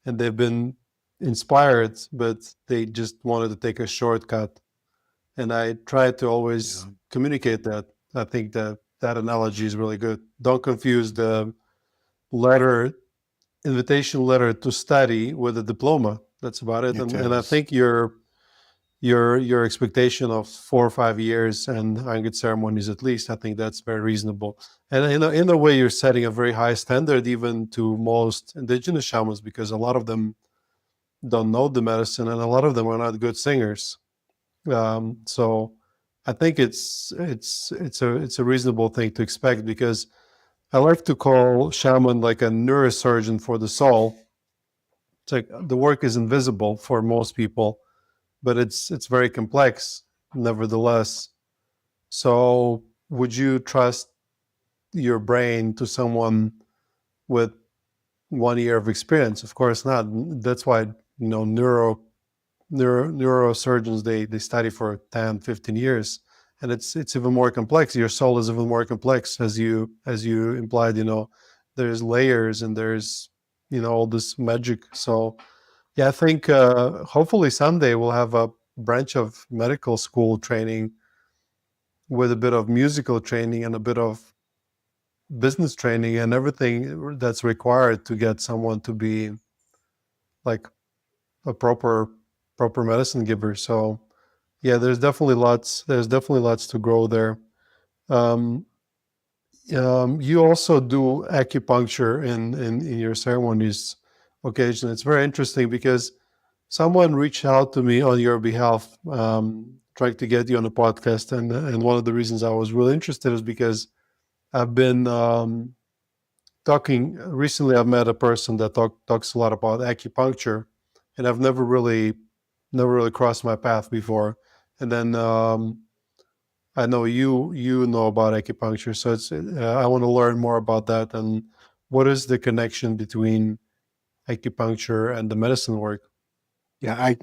and they've been inspired, but they just wanted to take a shortcut. And I try to always communicate that. I think that analogy is really good. Don't confuse the invitation letter to study with a diploma. That's about it. And I think your expectation of 4 or 5 years and Angit ceremonies at least, I think that's very reasonable. And in a way, you're setting a very high standard even to most indigenous shamans, because a lot of them don't know the medicine and a lot of them are not good singers. So I think it's a reasonable thing to expect, because I like to call shaman like a neurosurgeon for the soul. It's like the work is invisible for most people, but it's very complex nevertheless. So would you trust your brain to someone with 1 year of experience. Of course not. That's why neurosurgeons they study for 10, 15 years, and it's even more complex. Your soul is even more complex, as you implied. There's layers, and there's all this magic. So yeah, I think hopefully someday we'll have a branch of medical school training with a bit of musical training and a bit of business training and everything that's required to get someone to be like a proper medicine giver. So yeah, there's definitely lots to grow there. um, you also do acupuncture in your ceremonies occasionally. It's very interesting because someone reached out to me on your behalf, trying to get you on the podcast, and one of the reasons I was really interested is because I've been talking recently. I've met a person that talks a lot about acupuncture, and I've never really crossed my path before. And then I know you know about acupuncture, so I want to learn more about that, and what is the connection between acupuncture and the medicine work. Yeah,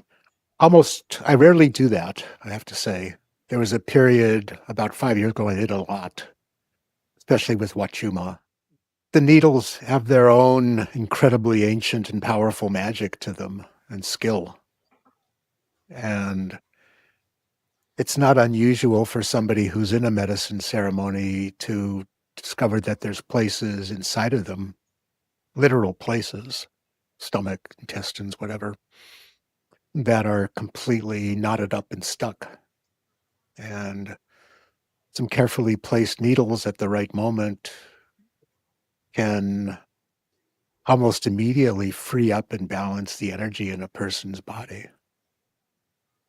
I rarely do that, I have to say. There was a period about 5 years ago I did a lot, especially with Wachuma. The needles have their own incredibly ancient and powerful magic to them and skill. And it's not unusual for somebody who's in a medicine ceremony to discover that there's places inside of them, literal places, stomach, intestines, whatever, that are completely knotted up and stuck. And some carefully placed needles at the right moment can almost immediately free up and balance the energy in a person's body.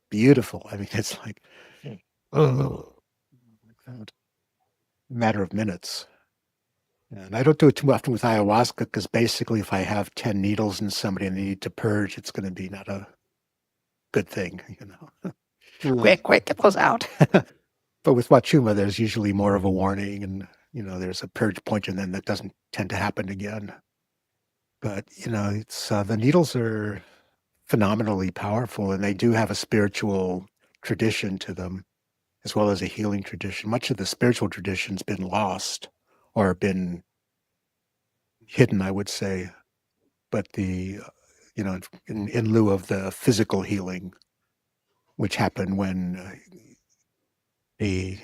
Beautiful. I mean, it's like, oh, matter of minutes. And I don't do it too often with ayahuasca because basically, if I have 10 needles in somebody and they need to purge, it's going to be not a good thing, Mm. Quick, quick, get those out. But with Wachuma, there's usually more of a warning, and there's a purge point, and then that doesn't tend to happen again. But it's the needles are phenomenally powerful, and they do have a spiritual tradition to them, as well as a healing tradition. Much of the spiritual tradition's been lost or been hidden, I would say. But in lieu of the physical healing, which happened when the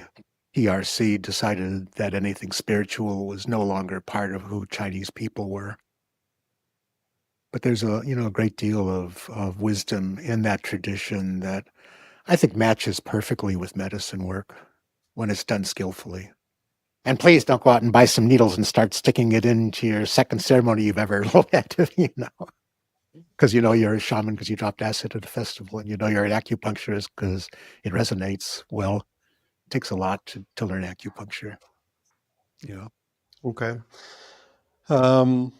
PRC decided that anything spiritual was no longer part of who Chinese people were. But there's a great deal of wisdom in that tradition that I think matches perfectly with medicine work when it's done skillfully. And please don't go out and buy some needles and start sticking it into your second ceremony you've ever led, because you're a shaman because you dropped acid at a festival, and you're an acupuncturist because it resonates. Well, it takes a lot to learn acupuncture. Okay. um,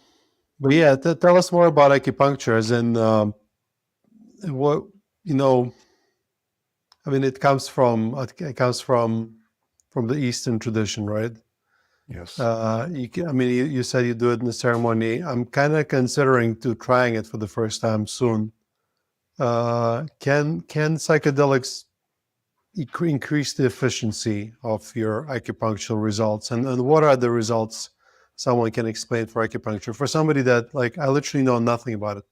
but yeah, tell us more about acupuncture, as in what you know I mean, it comes from the Eastern tradition, right? Yes. You said you do it in the ceremony. I'm kind of considering to trying it for the first time soon. Can psychedelics increase the efficiency of your acupuncture results, and what are the results someone can explain for acupuncture for somebody that, like, I literally know nothing about it?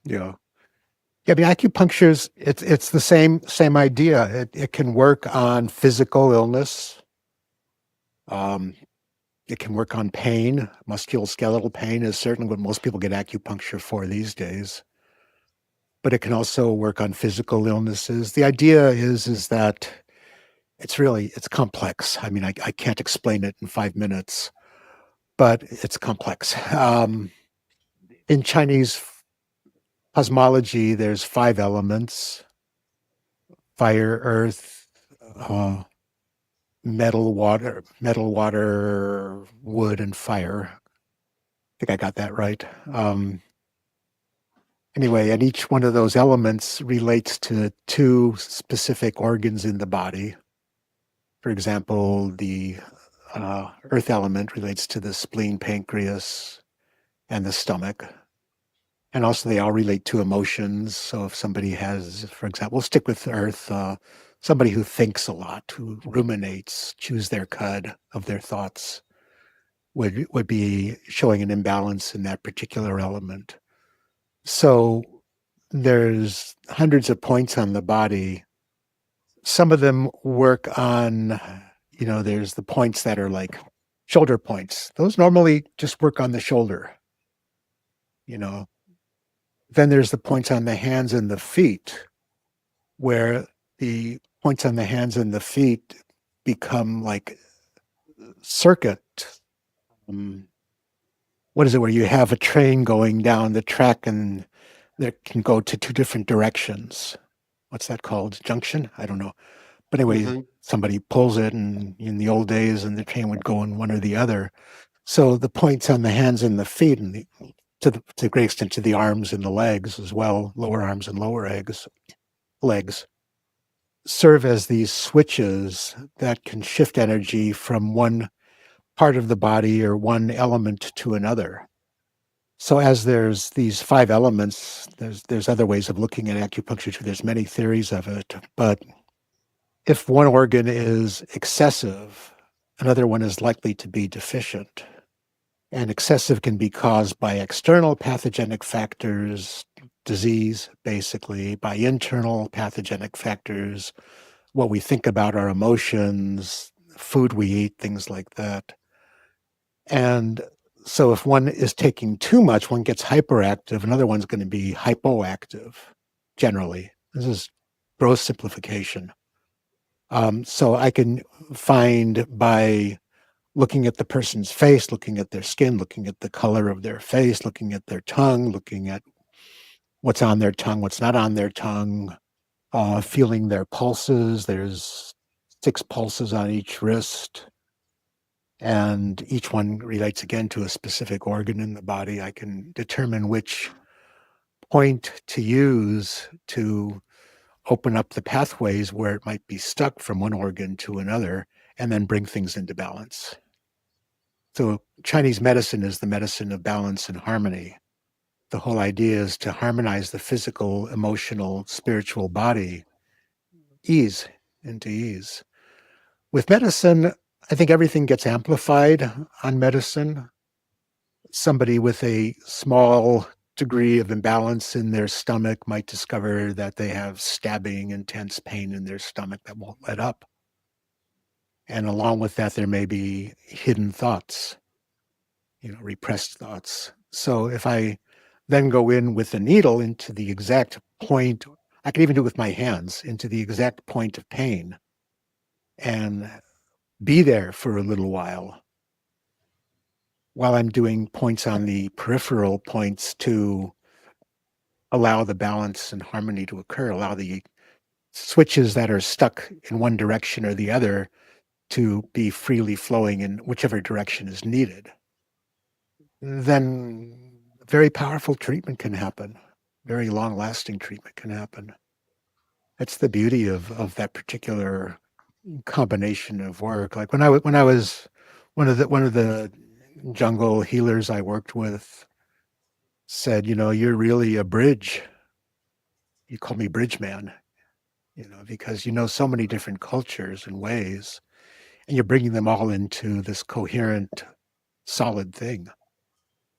Yeah. Yeah, I mean, acupuncture's it's the same idea. It can work on physical illness. Um, it can work on pain. Musculoskeletal pain is certainly what most people get acupuncture for these days. But it can also work on physical illnesses. The idea is that it's complex. I mean, I can't explain it in 5 minutes, but it's complex. In Chinese cosmology, there's 5 elements: fire, earth, uh, metal, water, wood, and fire. I think I got that right. Anyway, and each one of those elements relates to two specific organs in the body. For example, the earth element relates to the spleen, pancreas, and the stomach. And also they all relate to emotions. So if somebody has, for example, we'll stick with earth, somebody who thinks a lot, who ruminates, chews their cud of their thoughts, would be showing an imbalance in that particular element. So there's hundreds of points on the body. Some of them work on, there's the points that are like shoulder points. Those normally just work on the shoulder, you know. Then there's the points on the hands and the feet, where the points on the hands and the feet become like circuit. What is it, where you have a train going down the track and that can go to two different directions? What's that called? Junction? I don't know. But anyway, somebody pulls it, and in the old days, and the train would go in one or the other. So the points on the hands and the feet, and to a great extent to the arms and the legs as well, lower arms and lower legs, serve as these switches that can shift energy from one part of the body or one element to another. So as there's these 5 elements, there's other ways of looking at acupuncture too. There's many theories of it, but if one organ is excessive, another one is likely to be deficient. And excessive can be caused by external pathogenic factors, disease, basically, by internal pathogenic factors, what we think about, our emotions, food we eat, things like that. And so if one is taking too much, one gets hyperactive, another one's going to be hypoactive, generally. This is gross simplification. So I can find by looking at the person's face, looking at their skin, looking at the color of their face, looking at their tongue, looking at what's on their tongue, what's not on their tongue, feeling their pulses. There's 6 pulses on each wrist, and each one relates again to a specific organ in the body. I can determine which point to use to open up the pathways where it might be stuck from one organ to another, and then bring things into balance. So Chinese medicine is the medicine of balance and harmony. The whole idea is to harmonize the physical, emotional, spiritual body, into ease. With medicine, I think everything gets amplified on medicine. Somebody with a small degree of imbalance in their stomach might discover that they have stabbing, intense pain in their stomach that won't let up. And along with that, there may be hidden thoughts, repressed thoughts. So if I then go in with a needle into the exact point, I can even do it with my hands, into the exact point of pain, and be there for a little while I'm doing points on the peripheral points to allow the balance and harmony to occur, allow the switches that are stuck in one direction or the other to be freely flowing in whichever direction is needed. Then very powerful treatment can happen. Very long-lasting treatment can happen. That's the beauty of that particular combination of work. Like when I was one of the jungle healers I worked with said, you're really a bridge. You call me bridge man, because you know so many different cultures and ways, and you're bringing them all into this coherent, solid thing.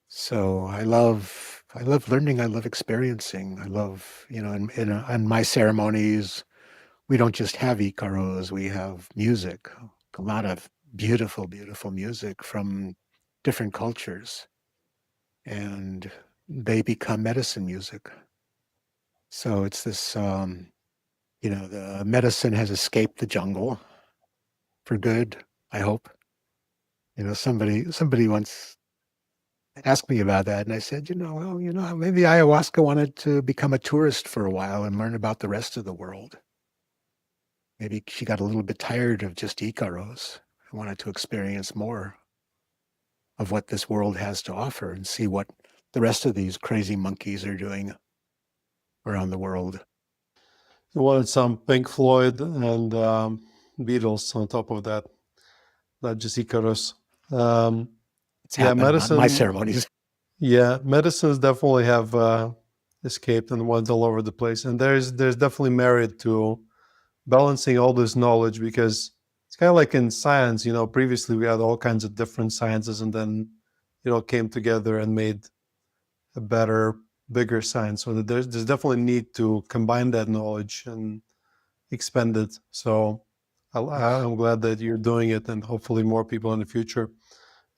So I love learning. I love experiencing. I love, in my ceremonies, we don't just have ikaros, we have music, a lot of beautiful, beautiful music from different cultures, and they become medicine music. So it's this, the medicine has escaped the jungle for good, I hope. Somebody once asked me about that, and I said, maybe ayahuasca wanted to become a tourist for a while and learn about the rest of the world. Maybe she got a little bit tired of just Icaros and wanted to experience more of what this world has to offer and see what the rest of these crazy monkeys are doing around the world. You wanted some Pink Floyd and Beatles on top of that, not just Icarus. It's happened on my medicine. ceremonies. Yeah, medicines definitely have escaped and went all over the place, and there's definitely merit to balancing all this knowledge because it's kind of like in science. Previously we had all kinds of different sciences, and then came together and made a better, bigger science. So that there's definitely need to combine that knowledge and expand it. So Yes. I'm glad that you're doing it, and hopefully more people in the future.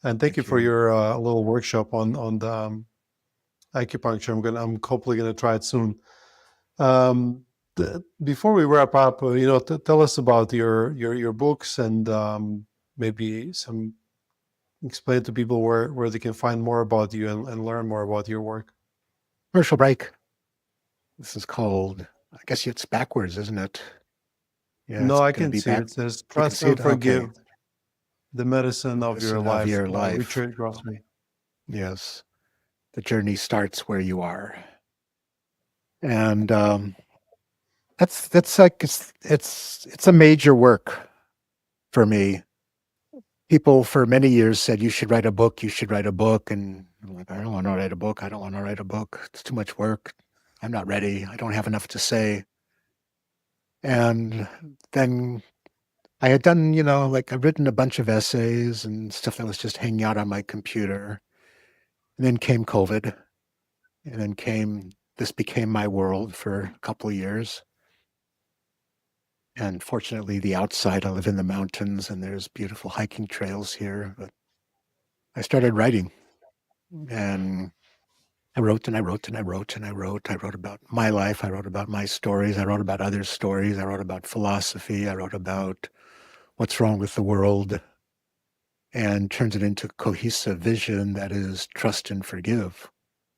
And thank you Thank for you. your little workshop on the acupuncture. I'm hopefully gonna try it soon. Um, Before we wrap up, tell us about your books and maybe some explain to people where they can find more about you and learn more about your work. Commercial break. This is called, I guess it's backwards, isn't it? Yeah, No, it's I going to can be see it. back. It says You can "Trust see and it? Okay. Forgive: The Medicine of Your Medicine of Life" your by life. Richard Grossman. Yes. The journey starts where you are. And that's like it's a major work for me. People for many years said you should write a book, you should write a book, and I'm like, I don't want to write a book. I don't want to write a book. It's too much work. I'm not ready. I don't have enough to say. And then I had done, like I've written a bunch of essays and stuff that was just hanging out on my computer. And then came COVID, and then this became my world for a couple of years. And fortunately, the outside, I live in the mountains and there's beautiful hiking trails here. But I started writing, and I wrote and I wrote and I wrote and I wrote. I wrote about my life. I wrote about my stories. I wrote about others' stories. I wrote about philosophy. I wrote about what's wrong with the world, and turns it into cohesive vision that is trust and forgive,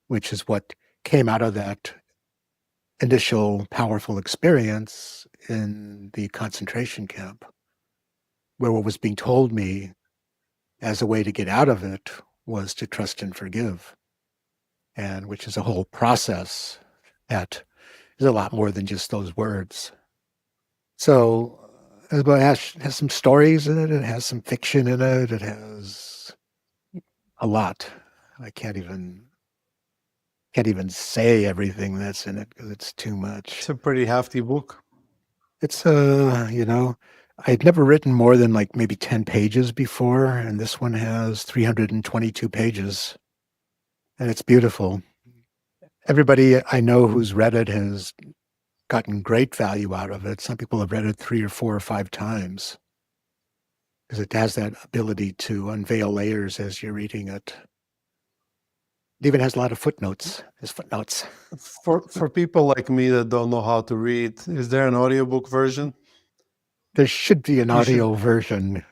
which is what came out of that initial powerful experience in the concentration camp, where what was being told me as a way to get out of it was to trust and forgive, and which is a whole process that is a lot more than just those words. So the book has some stories in it. It has some fiction in it. It has a lot. I can't even say everything that's in it because it's too It's much. a pretty hefty book. It's I'd never written more than like maybe 10 pages before, and this one has 322 pages, and it's beautiful. Everybody I know who's read it has gotten great value out of it. Some people have read it 3 or 4 or 5 times because it has that ability to unveil layers as you're reading it. It even has a lot of footnotes. There's footnotes. For people like me that don't know how to read, is there an audiobook version? There should be an You should audio version.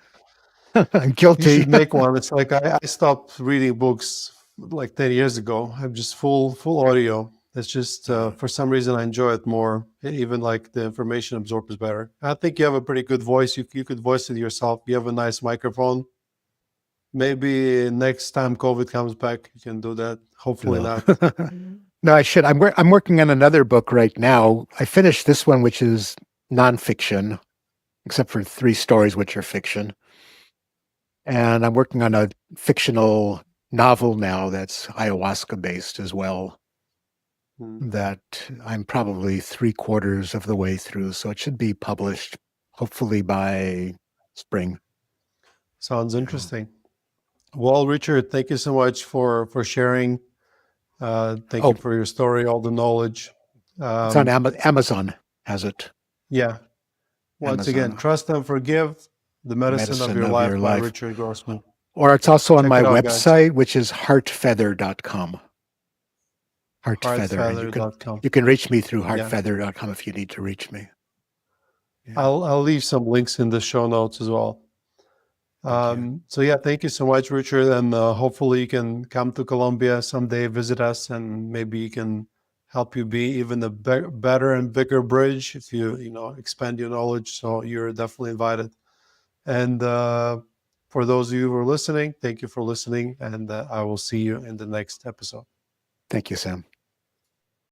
I'm you should guilty. make one. It's like I stopped reading books like 10 years ago. I'm just full audio. It's just Yeah. for some reason I enjoy it more. Even like the information absorbed is better. I think you have a pretty good voice. You could voice it yourself. You have a nice microphone. Maybe next time COVID comes back, you can do that. Hopefully No. not. No, I should. I'm working on another book right now. I finished this one, which is nonfiction, except for 3 stories, which are fiction. And I'm working on a fictional novel now that's ayahuasca based as well, Hmm. that I'm probably 3/4 of the way through. So it should be published hopefully by spring. Sounds Yeah. interesting. Well, Richard, thank you so much for sharing. Thank you Oh, for your story, all the knowledge. it's on Um, Amazon, has it? yeah. Once again, Amazon, Trust and Forgive: The Medicine of Medicine Your of Your Life by Life. Richard Grossman. Or it's also on Check my it out, guys. website, which is heartfeather.com. Heartfeather. And Heartfeather.com. you can reach me through Yeah. heartfeather.com if you need to reach me. Yeah. I'll leave some links in the show notes as well. Thank you. So yeah, thank you so much, Richard, and hopefully you can come to Colombia someday, visit us, and maybe you can help you be even a better and bigger bridge if you expand your knowledge. So you're definitely invited. And for those of you who are listening, thank you for listening, and I will see you in the next episode. Thank you, Sam.